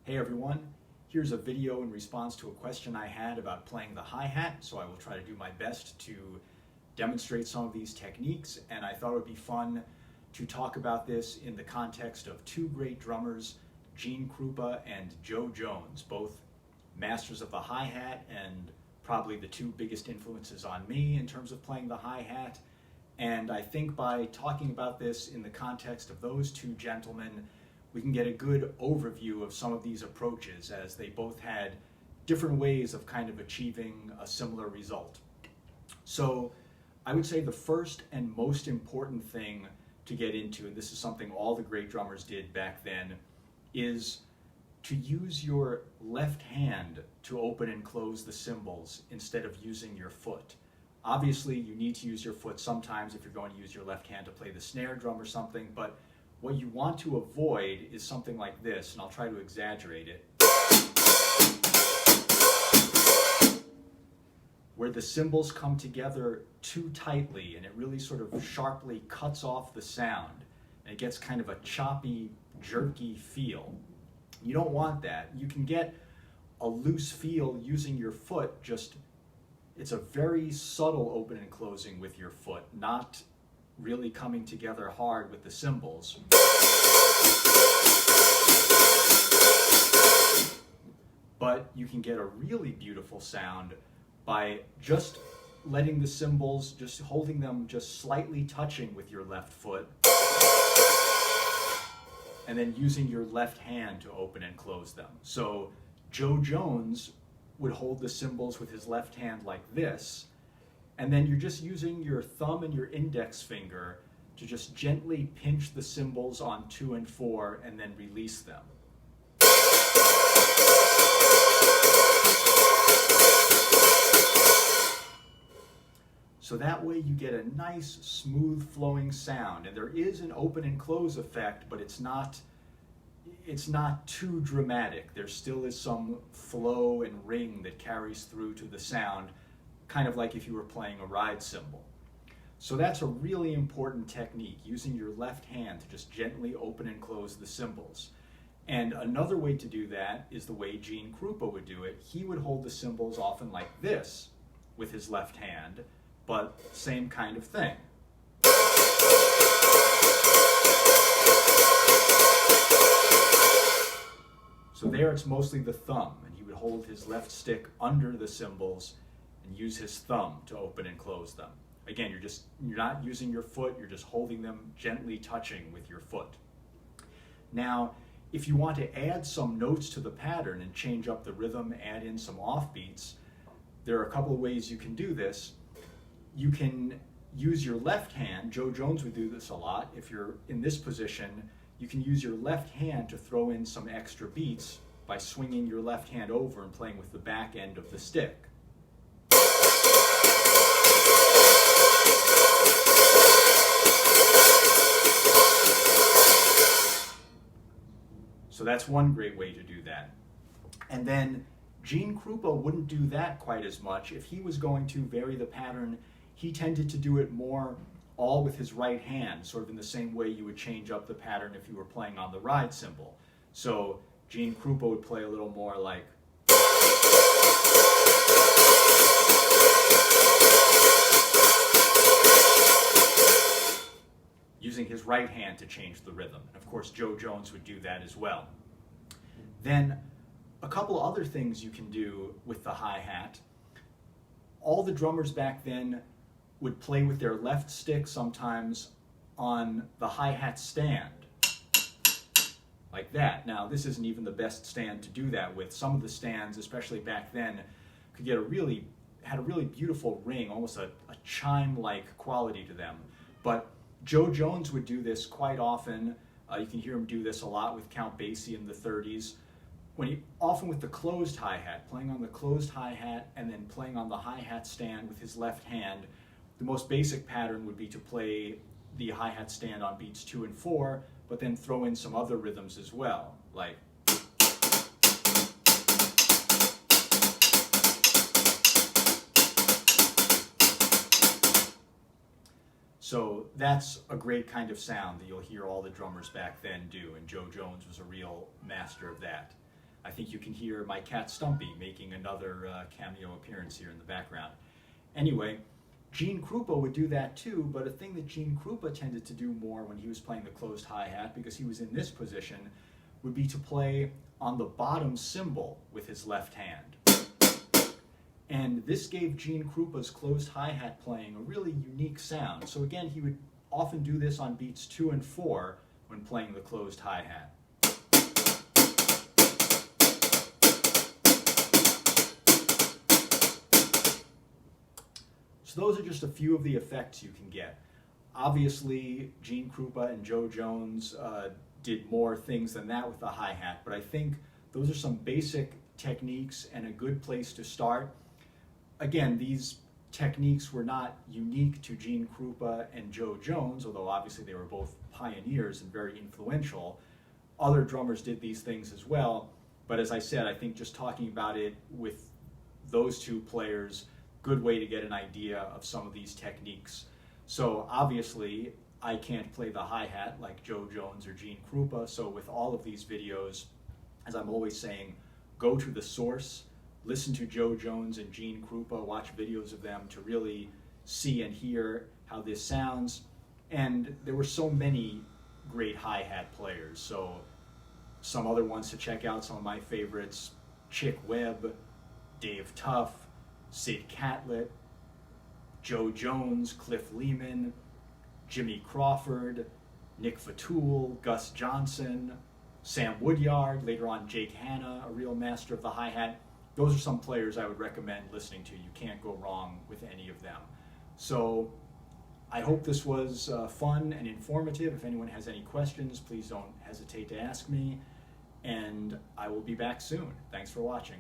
Hey everyone, here's a video in response to a question I had about playing the hi-hat, so I will try to do my best to demonstrate some of these techniques, and I thought it would be fun to talk about this in the context of two great drummers, Krupa and Jo Jones, both masters of the hi-hat and probably the two biggest influences on me in terms of playing the hi-hat. And I think by talking about this in the context of those two gentlemen, we can get a good overview of some of these approaches, as they both had different ways of kind of achieving a similar result. So I would say the first and most important thing to get into, and this is something all the great drummers did back then, is to use your left hand to open and close the cymbals instead of using your foot. Obviously, you need to use your foot sometimes if you're going to use your left hand to play the snare drum or something, but what you want to avoid is something like this, and I'll try to exaggerate it, where the cymbals come together too tightly and it really sort of sharply cuts off the sound, and it gets kind of a choppy, jerky feel. You don't want that. You can get a loose feel using your foot, it's a very subtle open and closing with your foot, not really coming together hard with the cymbals. But you can get a really beautiful sound by just letting the cymbals, just holding them just slightly touching with your left foot, and then using your left hand to open and close them. So Jo Jones would hold the cymbals with his left hand like this, and then you're just using your thumb and your index finger to just gently pinch the cymbals on 2 and 4 and then release them. So that way you get a nice, smooth flowing sound, and there is an open and close effect, but it's not too dramatic. There still is some flow and ring that carries through to the sound, kind of like if you were playing a ride cymbal. So that's a really important technique, using your left hand to just gently open and close the cymbals. And another way to do that is the way Krupa would do it. He would hold the cymbals often like this with his left hand, but same kind of thing. So there it's mostly the thumb, and he would hold his left stick under the cymbals and use his thumb to open and close them. Again, you're not using your foot, you're just holding them gently touching with your foot. Now, if you want to add some notes to the pattern and change up the rhythm, add in some offbeats, there are a couple of ways you can do this. You can use your left hand. Jo Jones would do this a lot. If you're in this position, you can use your left hand to throw in some extra beats by swinging your left hand over and playing with the back end of the stick. So that's one great way to do that. And then Krupa wouldn't do that quite as much. If he was going to vary the pattern, he tended to do it more all with his right hand, sort of in the same way you would change up the pattern if you were playing on the ride cymbal. So Krupa would play a little more like, using his right hand to change the rhythm. And of course, Jo Jones would do that as well. Then a couple other things you can do with the hi-hat. All the drummers back then would play with their left stick sometimes on the hi-hat stand, like that. Now, this isn't even the best stand to do that with. Some of the stands, especially back then, could get had a really beautiful ring, almost a chime-like quality to them. But Jo Jones would do this quite often. You can hear him do this a lot with Count Basie in the 30s. Often with the closed hi-hat, playing on the closed hi-hat and then playing on the hi-hat stand with his left hand. The most basic pattern would be to play the hi-hat stand on beats 2 and 4, but then throw in some other rhythms as well, like So that's a great kind of sound that you'll hear all the drummers back then do, and Jo Jones was a real master of that. I think you can hear my cat Stumpy making another cameo appearance here in the background. Anyway, Gene Krupa would do that too, but a thing that Gene Krupa tended to do more when he was playing the closed hi-hat, because he was in this position, would be to play on the bottom cymbal with his left hand. And this gave Gene Krupa's closed hi-hat playing a really unique sound. So again, he would often do this on beats 2 and 4 when playing the closed hi-hat. So those are just a few of the effects you can get. Obviously, Gene Krupa and Jo Jones did more things than that with the hi-hat, but I think those are some basic techniques and a good place to start. Again, these techniques were not unique to Gene Krupa and Jo Jones, although obviously they were both pioneers and very influential. Other drummers did these things as well, but as I said, I think just talking about it with those two players, good way to get an idea of some of these techniques. So obviously, I can't play the hi-hat like Jo Jones or Gene Krupa, so with all of these videos, as I'm always saying, go to the source, listen to Jo Jones and Gene Krupa, watch videos of them to really see and hear how this sounds. And there were so many great hi-hat players, so some other ones to check out, some of my favorites: Chick Webb, Dave Tuff, Sid Catlett, Jo Jones, Cliff Lehman, Jimmy Crawford, Nick Fatul, Gus Johnson, Sam Woodyard, later on Jake Hanna, a real master of the hi-hat. Those are some players I would recommend listening to. You can't go wrong with any of them. So I hope this was fun and informative. If anyone has any questions, please don't hesitate to ask me. And I will be back soon. Thanks for watching.